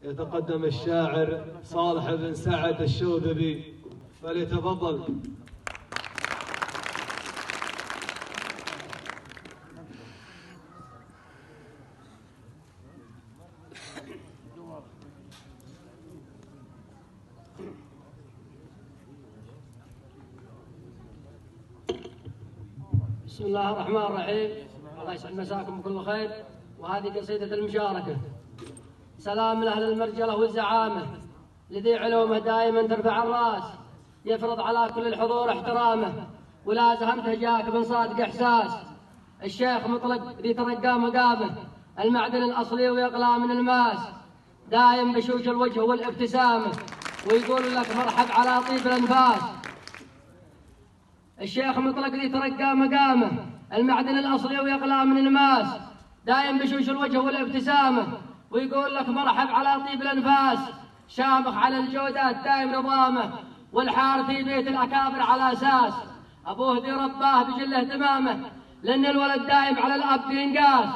يتقدم الشاعر صالح بن سعد الشوذبي، فليتفضل. بسم الله الرحمن الرحيم. الله يسعد مساكم بكل خير. وهذه قصيدة المشاركة. سلام لأهل المرجلة والزعامة، لذي علومه دائما ترفع الراس، يفرض على كل الحضور احترامه، ولا زهمته جاك بن صادق إحساس. الشيخ مطلق ذي ترقى مقامه، المعدن الأصلي ويغلى من الماس، دايم بشوش الوجه والابتسامة، ويقول لك مرحب على طيب الأنفاس. الشيخ مطلق ذي ترقى مقامه، المعدن الأصلي ويغلى من الماس، دايم بشوش الوجه والابتسامة، ويقول لك مرحب على طيب الأنفاس. شامخ على الجودات دايم نظامه، والحار في بيت الأكابر على أساس. أبوه ذي رباه بجل اهتمامه، لأن الولد دايم على الأب ينقاس.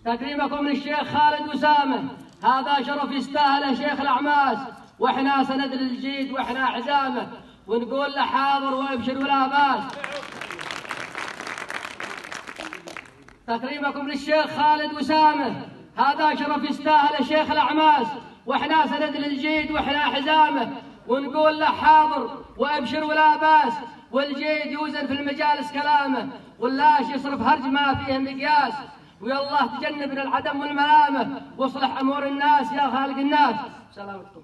تكريمكم للشيخ خالد وسامه، هذا شرف يستاهله شيخ الأعماس، وإحنا سند للجيد وإحنا حزامه، ونقول له حاضر وابشر ولا باس. تكريمكم للشيخ خالد وسامه، هذا شرف يستاهل شيخ الأعماس، وإحنا سند للجيد وإحنا حزامه، ونقول له حاضر وابشر ولا باس. والجيد يوزن في المجالس كلامه، واللاش يصرف هرج ما فيه مقياس. ويا الله تجنبنا العدم والملامه، واصلح أمور الناس يا خالق الناس. سلامتكم.